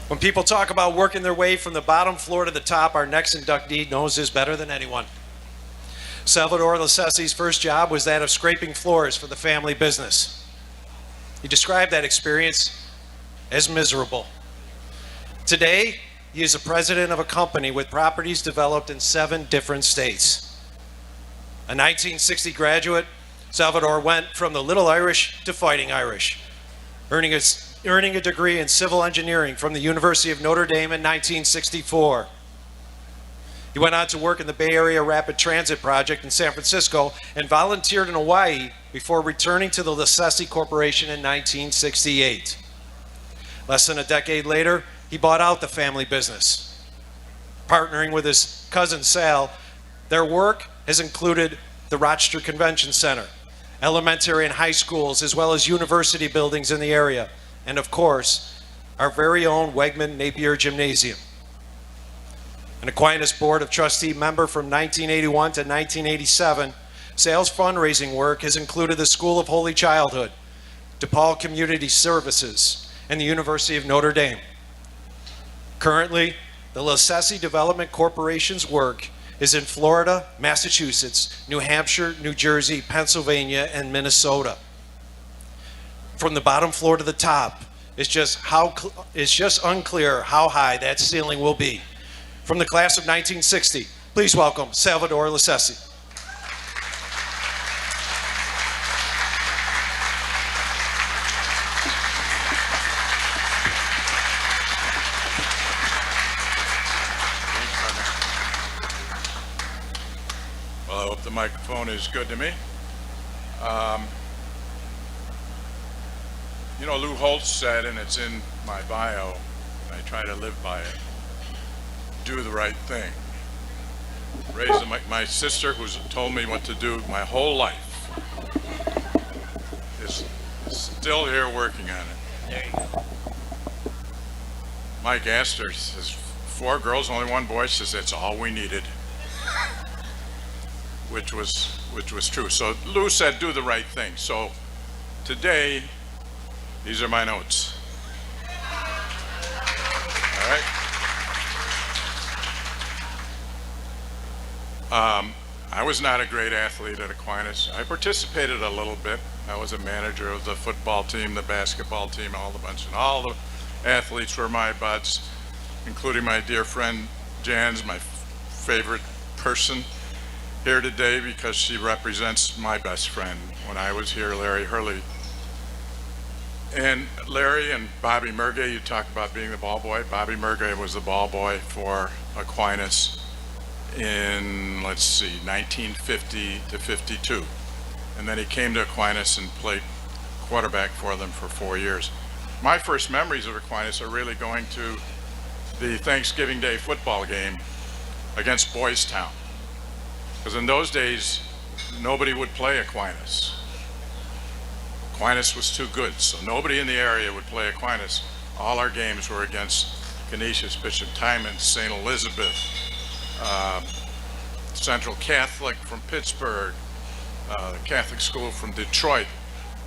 When people talk about working their way from the bottom floor to the top, our next inductee knows this better than anyone. Salvador LECCESE's first job was that of scraping floors for the family business. He described that experience as miserable. Today, he is the president of a company with properties developed in 7 different states. A 1960 graduate, Salvador went from the Little Irish to Fighting Irish, earning a degree in civil engineering from the University of Notre Dame in 1964. He went on to work in the Bay Area Rapid Transit Project in San Francisco and volunteered in Hawaii before returning to the LECCESE Corporation in 1968. Less than a decade later, he bought out the family business. Partnering with his cousin Sal, their work has included the Rochester Convention Center, elementary and high schools, as well as university buildings in the area, and of course, our very own Wegman Napier Gymnasium. An Aquinas Board of Trustee member from 1981 to 1987, Sal's fundraising work has included the School of Holy Childhood, DePaul Community Services, and the University of Notre Dame. Currently, the LECCESE Development Corporation's work is in Florida, Massachusetts, New Hampshire, New Jersey, Pennsylvania, and Minnesota. From the bottom floor to the top, it's just unclear how high that ceiling will be. From the class of 1960, please welcome Salvador LECCESE. Well, I hope the microphone is good to me. You know, Lou Holtz said, and it's in my bio, and I try to live by it, do the right thing. Raised my sister, who's told me what to do my whole life, is still here working on it. There you go. Mike Astor says, 4 girls, only 1 boy, says that's all we needed. Which was true. So Lou said, do the right thing. So today, these are my notes. All right. I was not a great athlete at Aquinas. I participated a little bit. I was a manager of the football team, the basketball team, all the bunch, and all the athletes were my buds, including my dear friend Jan's, my favorite person here today because she represents my best friend. When I was here, Larry Hurley. And Larry and Bobby Mergay, you talk about being the ball boy. Bobby Mergay was the ball boy for Aquinas in, let's see, 1950 to 52. And then he came to Aquinas and played quarterback for them for 4 years. My first memories of Aquinas are really going to the Thanksgiving Day football game against Boys Town. Because in those days, nobody would play Aquinas. Aquinas was too good, so nobody in the area would play Aquinas. All our games were against Canisius, Bishop Timon, St. Elizabeth, Central Catholic from Pittsburgh, the Catholic school from Detroit,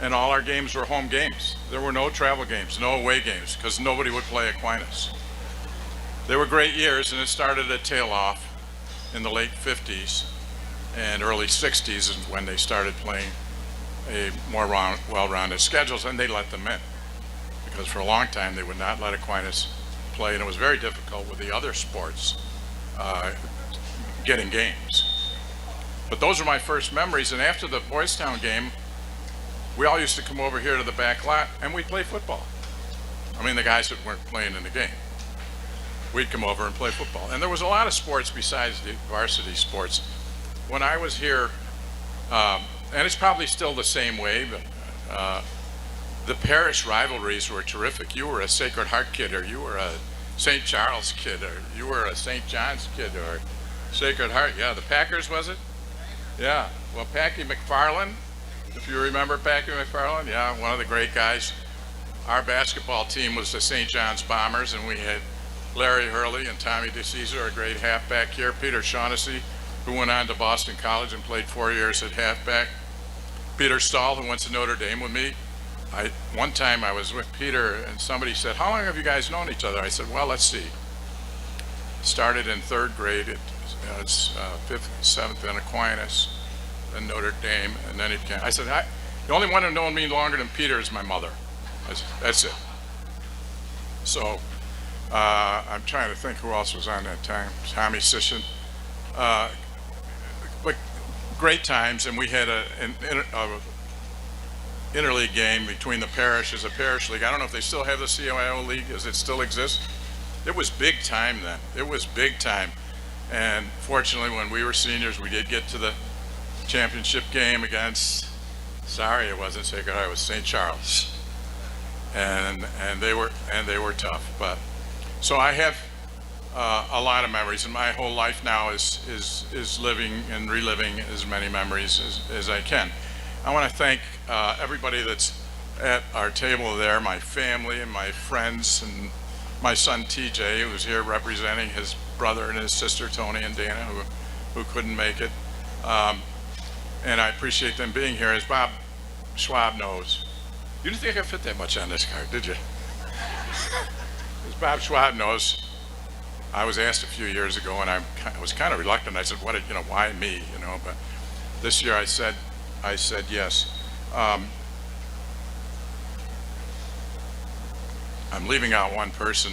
and all our games were home games. There were no travel games, no away games, because nobody would play Aquinas. They were great years, and it started to tail off in the late 50s and early 60s is when they started playing a more well-rounded schedules, and they let them in. Because for a long time, they would not let Aquinas play, and it was very difficult with the other sports getting games. But those are my first memories, and after the Boys Town game, we all used to come over here to the back lot, and we'd play football. I mean, the guys that weren't playing in the game. We'd come over and play football. And there was a lot of sports besides the varsity sports. When I was here, and it's probably still the same way, but the parish rivalries were terrific. You were a Sacred Heart kid, or you were a St. Charles kid, or you were a St. John's kid, or Sacred Heart. Yeah, the Packers, was it? Yeah, well, Packy McFarland, if you remember Packy McFarland, yeah, one of the great guys. Our basketball team was the St. John's Bombers, and we had Larry Hurley and Tommy DeCesar, a great halfback here, Peter Shaughnessy, who went on to Boston College and played 4 years at halfback, Peter Stahl, who went to Notre Dame with me, One time I was with Peter and somebody said, how long have you guys known each other? I said, well, let's see. Started in third grade at fifth, seventh in Aquinas, then Notre Dame, and then it came. I said, the only one who known me longer than Peter is my mother. I said, that's it. So I'm trying to think who else was on that time. Tommy Sisson. But great times, and we had an interleague game between the parishes, a parish league. I don't know if they still have the CIO league. Does it still exist? It was big time then. It was big time. And fortunately, when we were seniors, we did get to the championship game against, sorry, it wasn't Sacred Heart, it was St. Charles. And they were tough. But so I have a lot of memories, and my whole life now is living and reliving as many memories as I can. I want to thank everybody that's at our table there, my family and my friends, and my son TJ, who's here representing his brother and his sister Tony and Dana, who couldn't make it. And I appreciate them being here. As Bob Schwab knows, you didn't think I fit that much on this card, did you? As Bob Schwab knows, I was asked a few years ago, and I was kind of reluctant. I said, why me? But this year I said yes. I'm leaving out one person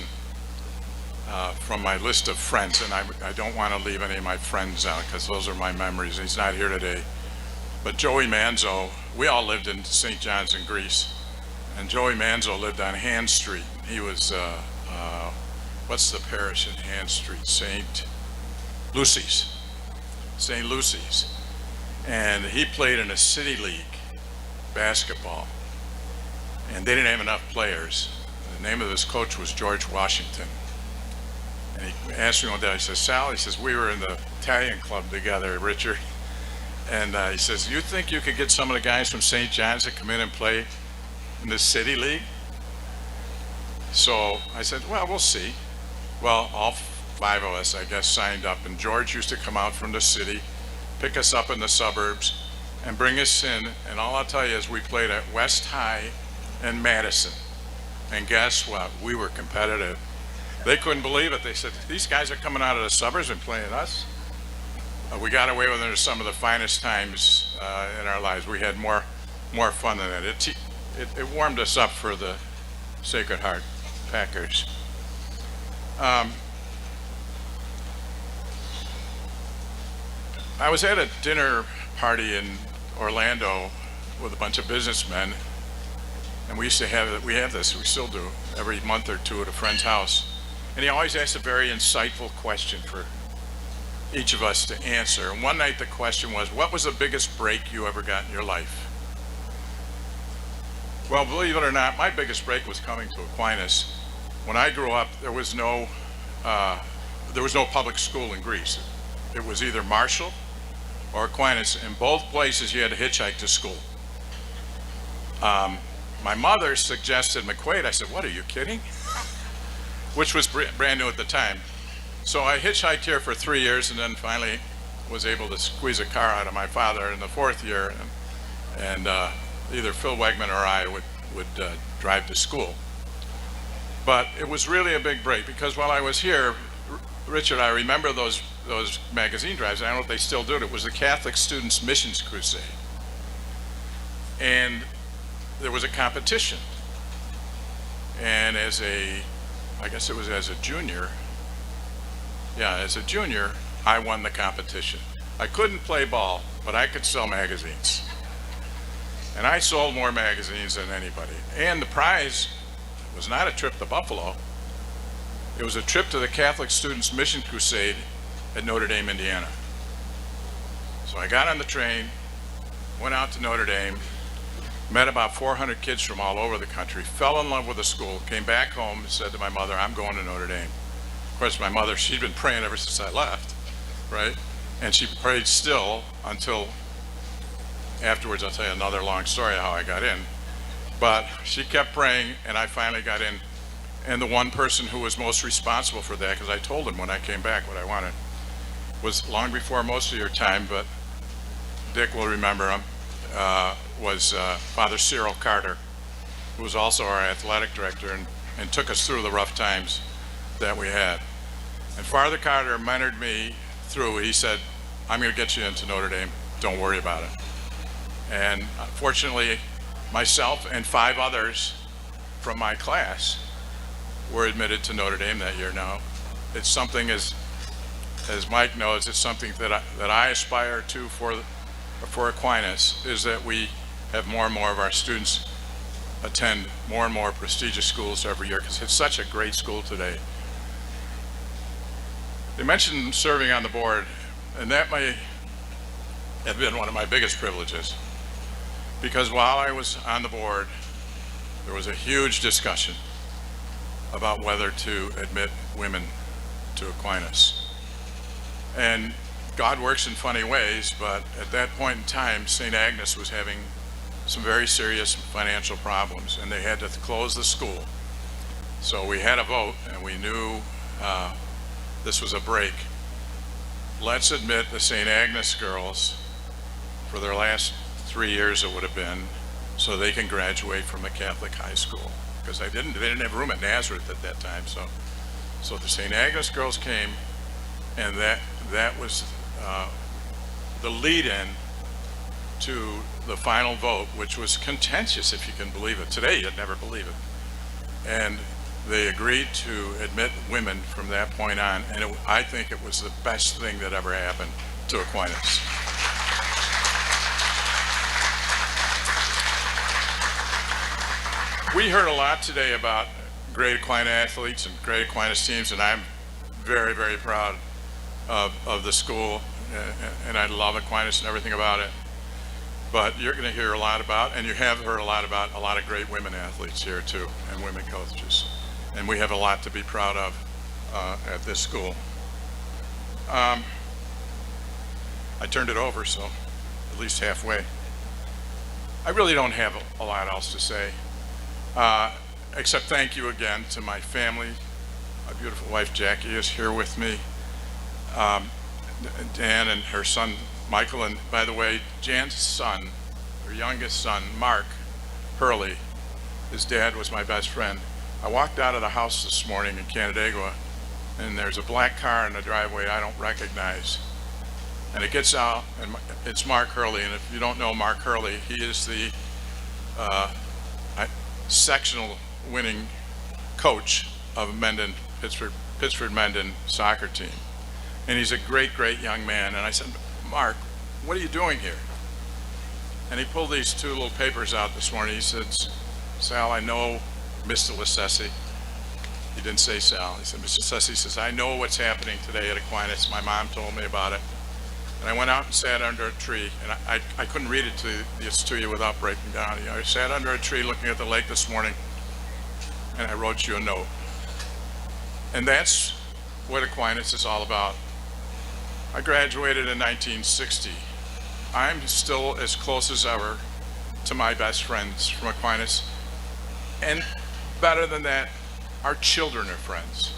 from my list of friends, and I don't want to leave any of my friends out because those are my memories. He's not here today. But Joey Manzo, we all lived in St. John's in Greece, and Joey Manzo lived on Han Street. He was, what's the parish in Han Street? St. Lucy's. St. Lucy's. And he played in a city league basketball, and they didn't have enough players. The name of this coach was George Washington. And he asked me one day, I said, Sal, he says, we were in the Italian club together, Richard. And he says, you think you could get some of the guys from St. John's to come in and play in the city league? So I said, well, we'll see. Well, all 5 of us, I guess, signed up, and George used to come out from the city, pick us up in the suburbs, and bring us in. And all I'll tell you is we played at West High and Madison. And guess what? We were competitive. They couldn't believe it. They said, these guys are coming out of the suburbs and playing us. We got away with it at some of the finest times in our lives. We had more fun than that. It warmed us up for the Sacred Heart Packers. I was at a dinner party in Orlando with a bunch of businessmen, and we have this, we still do, every month or two at a friend's house. And he always asks a very insightful question for each of us to answer. And one night the question was, what was the biggest break you ever got in your life? Well, believe it or not, my biggest break was coming to Aquinas. When I grew up, there was no public school in Greece. It was either Marshall or Aquinas. In both places, you had to hitchhike to school. My mother suggested McQuaid. I said, what, are you kidding? Which was brand new at the time. So I hitchhiked here for 3 years, and then finally was able to squeeze a car out of my father in the 4th year, and either Phil Wegman or I would drive to school. But it was really a big break, because while I was here, Richard, I remember those magazine drives. I don't know if they still do it. It was the Catholic Students Missions Crusade, and there was a competition. And I guess it was as a junior, I won the competition. I couldn't play ball, but I could sell magazines. And I sold more magazines than anybody. And the prize was not a trip to Buffalo. It was a trip to the Catholic Students Mission Crusade at Notre Dame, Indiana. So I got on the train, went out to Notre Dame, met about 400 kids from all over the country, fell in love with the school, came back home and said to my mother, I'm going to Notre Dame. Of course, my mother, she'd been praying ever since I left, right? And she prayed still until afterwards. I'll tell you another long story of how I got in. But she kept praying, and I finally got in. And the one person who was most responsible for that, because I told him when I came back what I wanted, was long before most of your time, but Dick will remember him, was Father Cyril Carter. who was also our athletic director, and took us through the rough times that we had. And Father Carter mentored me through. He said, I'm going to get you into Notre Dame. Don't worry about it. And fortunately, myself and 5 others from my class were admitted to Notre Dame that year. Now, it's something, as Mike knows, it's something that I aspire to for Aquinas, is that we have more and more of our students attend more and more prestigious schools every year, because it's such a great school today. They mentioned serving on the board, and that may have been one of my biggest privileges, because while I was on the board, there was a huge discussion about whether to admit women to Aquinas. And God works in funny ways, but at that point in time, St. Agnes was having some very serious financial problems, and they had to close the school. So we had a vote, and we knew this was a break. Let's admit the St. Agnes girls for their last 3 years, it would have been, so they can graduate from a Catholic high school, because they didn't have room at Nazareth at that time. So the St. Agnes girls came, and that was the lead-in to the final vote, which was contentious, if you can believe it. Today, you'd never believe it. And they agreed to admit women from that point on, and I think it was the best thing that ever happened to Aquinas. We heard a lot today about great Aquinas athletes and great Aquinas teams, and I'm very, very proud of the school, and I love Aquinas and everything about it. But you're going to hear a lot about, and you have heard a lot about, a lot of great women athletes here too, and women coaches. And we have a lot to be proud of at this school. I turned it over, so at least halfway. I really don't have a lot else to say, except thank you again to my family. My beautiful wife Jackie is here with me. Dan and her son Michael, and by the way, Jan's son, her youngest son, Mark Hurley, his dad was my best friend. I walked out of the house this morning in Canandaigua, and there's a black car in the driveway I don't recognize. And it gets out, and it's Mark Hurley, and if you don't know Mark Hurley, he is the sectional winning coach of Mendon, Pittsford Mendon soccer team. And he's a great, great young man. And I said, Mark, what are you doing here? And he pulled these 2 little papers out this morning. He said, Sal, I know Mr. LECCESE. He didn't say Sal. He said, Mr. LECCESE, he says, I know what's happening today at Aquinas. My mom told me about it. And I went out and sat under a tree, and I couldn't read it to you without breaking down. I sat under a tree looking at the lake this morning, and I wrote you a note. And that's what Aquinas is all about. I graduated in 1960. I'm still as close as ever to my best friends from Aquinas. And better than that, our children are friends.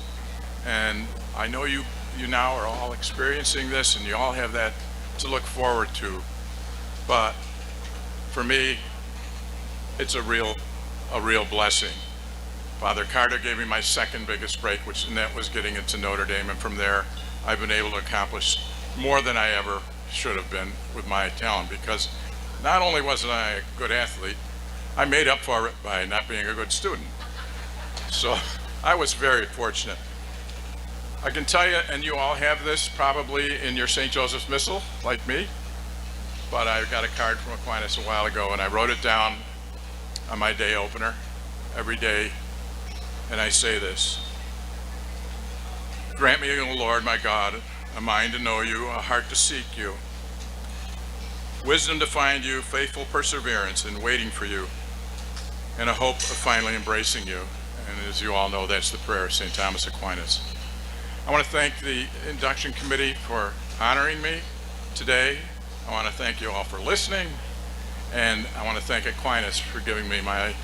And I know you now are all experiencing this, and you all have that to look forward to. But for me, it's a real blessing. Father Carter gave me my second biggest break, and that was getting into Notre Dame. And from there, I've been able to accomplish more than I ever should have been with my talent, because not only wasn't I a good athlete, I made up for it by not being a good student. So I was very fortunate. I can tell you, and you all have this probably in your St. Joseph's Missal, like me, but I got a card from Aquinas a while ago, and I wrote it down on my day opener every day, and I say this: grant me, O Lord my God, a mind to know you, a heart to seek you, wisdom to find you, faithful perseverance in waiting for you, and a hope of finally embracing you. And as you all know, that's the prayer of St. Thomas Aquinas. I want to thank the induction committee for honoring me today. I want to thank you all for listening, and I want to thank Aquinas for giving me my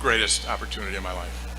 greatest opportunity in my life.